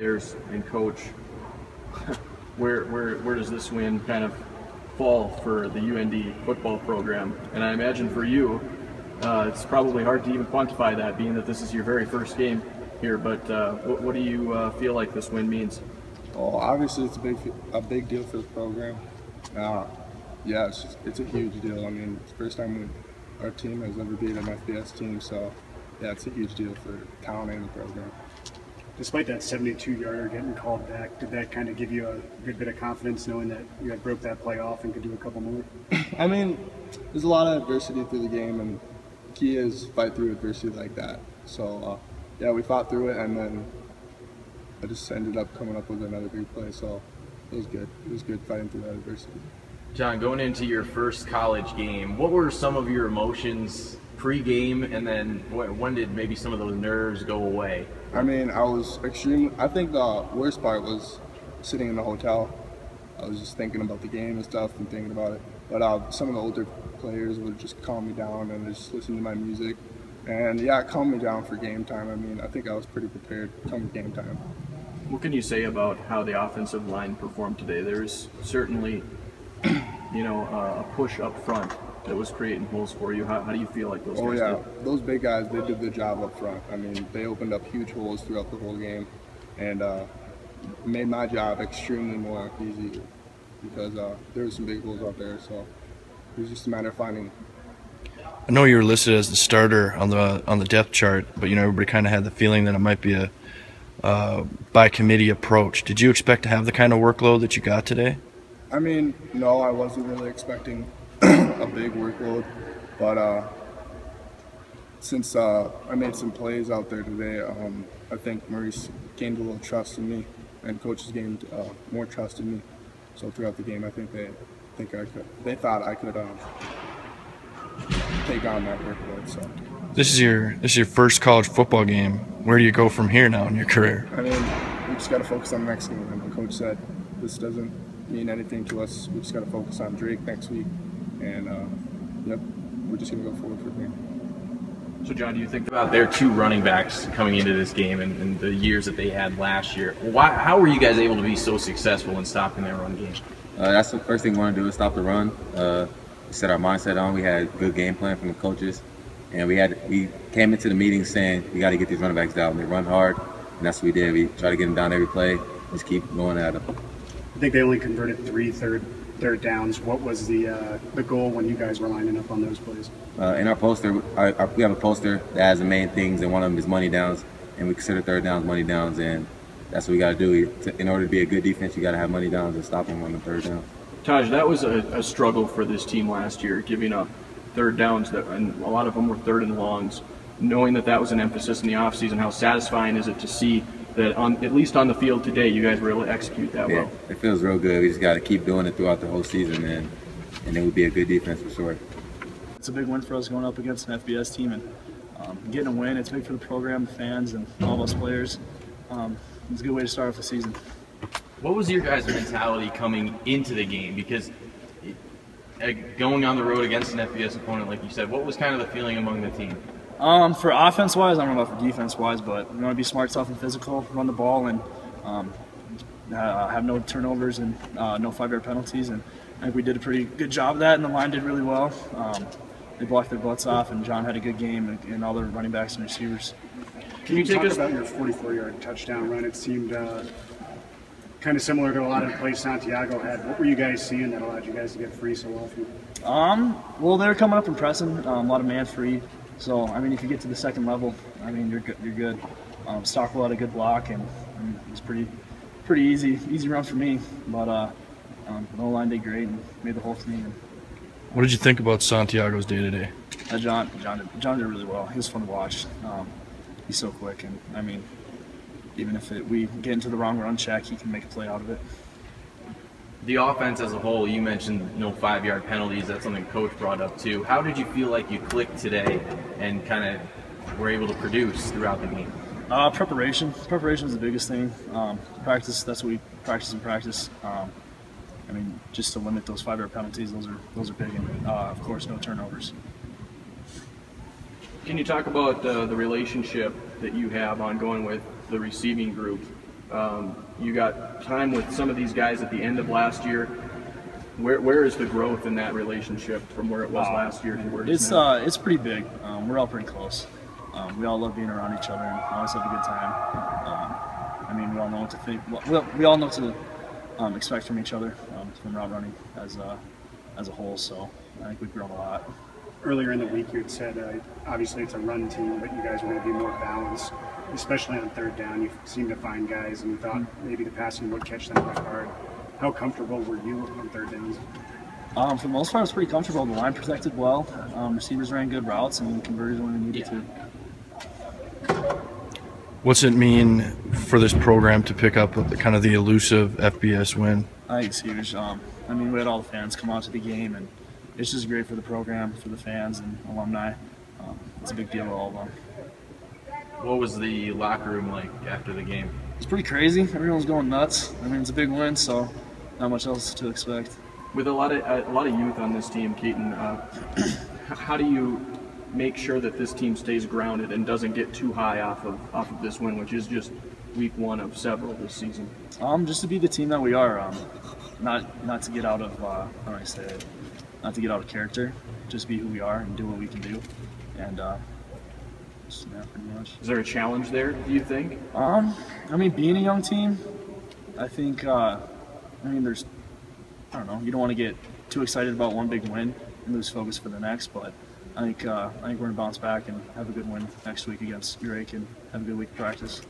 players and coach, where does this win kind of fall for the UND football program? And I imagine for you, it's probably hard to even quantify that, being that this is your very first game here. But what do you feel like this win means? Well, obviously it's a big deal for the program. Yeah, it's a huge deal. I mean, it's the first time our team has ever beat an FBS team, so yeah, it's a huge deal for town and the program. Despite that 72-yarder getting called back, did that kind of give you a good bit of confidence knowing that you had broke that play off and could do a couple more? I mean, there's a lot of adversity through the game, and the key is fight through adversity like that. So yeah, we fought through it, and then I just ended up coming up with another big play, so it was good. It was good fighting through that adversity. John, going into your first college game, what were some of your emotions pre-game, and then when did maybe some of those nerves go away? I mean, I think the worst part was sitting in the hotel. I was just thinking about the game and stuff and thinking about it. But some of the older players would just calm me down and just listen to my music. And yeah, it calmed me down for game time. I mean, I think I was pretty prepared come game time. What can you say about how the offensive line performed today? There's certainly, a push up front that was creating holes for you. How do you feel like those guys did? Those big guys, they did the job up front. I mean, they opened up huge holes throughout the whole game, and made my job extremely more easy because there were some big holes out there. So it was just a matter of finding. I know you were listed as the starter on the depth chart, but everybody kind of had the feeling that it might be a by committee approach. Did you expect to have the kind of workload that you got today? I mean, no, I wasn't really expecting a big workload, but since I made some plays out there today, I think Maurice gained a little trust in me, and coaches gained more trust in me. So throughout the game, I think they thought I could take on that workload. So this is your first college football game. Where do you go from here now in your career? I mean, we just got to focus on the next game. And the coach said this doesn't mean anything to us. We just got to focus on Drake next week, and yep, we're just gonna go forward from here. So John, do you think About their two running backs coming into this game and the years that they had last year, how were you guys able to be so successful in stopping their run game? That's the first thing we want to do is stop the run. We set our mindset on. We had a good game plan from the coaches, and we came into the meeting saying we got to get these running backs down. They run hard, and that's what we did. We try to get them down every play. Just keep going at them. I think they only converted 3 third downs. What was the goal when you guys were lining up on those plays? In our poster, we have a poster that has the main things, and one of them is money downs, and we consider third downs money downs, and that's what we got to do. In order to be a good defense, you got to have money downs and stop them on the third down. Taj, that was a struggle for this team last year, giving up third downs, and a lot of them were third and longs. Knowing that was an emphasis in the offseason, how satisfying is it to see that at least on the field today, you guys were able to execute that well? It feels real good. We just got to keep doing it throughout the whole season, and then we'll be a good defense for sure. It's a big win for us going up against an FBS team, and getting a win. It's big for the program, the fans, and all of us players. It's a good way to start off the season. What was your guys' mentality coming into the game? Because going on the road against an FBS opponent, like you said, what was kind of the feeling among the team? For offense-wise, I don't know about for defense-wise, but we want to be smart, tough, and physical, run the ball, and have no turnovers and no 5-yard penalties. And I think we did a pretty good job of that, and the line did really well. They blocked their butts off, and John had a good game, and all the running backs and receivers. Can you talk about your 44-yard touchdown run? It seemed kind of similar to a lot of the plays Santiago had. What were you guys seeing that allowed you guys to get free so often? Well, they were coming up and pressing, a lot of man free. So, I mean, if you get to the second level, I mein, you're good. Stockwell had a good block, and it was pretty easy run for me. But the line did great and made the whole thing. What did you think about Santiago's day today? John did really well. He was fun to watch. He's so quick, and I mean, even if we get into the wrong run check, he can make a play out of it. The offense as a whole, you mentioned no 5-yard penalties. That's something Coach brought up too. How did you feel like you clicked today and kind of were able to produce throughout the game? Preparation. Preparation is the biggest thing. Practice. That's what we practice in practice. I mean, just to limit those 5-yard penalties, those are big, and of course, no turnovers. Can you talk about the relationship that you have ongoing with the receiving group? You got time with some of these guys at the end of last year. Where is the growth in that relationship from where it was last year to where it is now? It's pretty big. We're all pretty close. We all love being around each other and always have a good time. I mean, we all know what to think. We all know what to expect from each other from route running as a whole. So I think we've grown a lot. Earlier in the week, you had said obviously it's a run team, but you guys want to be more balanced, especially on third down. You seem to find guys, and you thought maybe the passing would catch them off guard. How comfortable were you on third downs? For the most part, I was pretty comfortable. The line protected well. Receivers ran good routes, and we converted when we needed to. What's it mean for this program to pick up kind of the elusive FBS win? I think it's huge. I mean, we had all the fans come out to the game, and it's just great for the program, for the fans and alumni. It's a big deal to all of them. What was the locker room like after the game? It's pretty crazy. Everyone's going nuts. I mean, it's a big win, so not much else to expect. With a lot of youth on this team, Keaton, how do you make sure that this team stays grounded and doesn't get too high off of this win, which is just week one of several this season? Just to be the team that we are. Not to get out of how do I say it? Not to get out of character. Just be who we are and do what we can do. And yeah, pretty much. Is there a challenge there, do you think? I mean, being a young team, I think. There's, I don't know. You don't want to get too excited about one big win and lose focus for the next. But I think we're gonna bounce back and have a good win next week against Drake and have a good week of practice.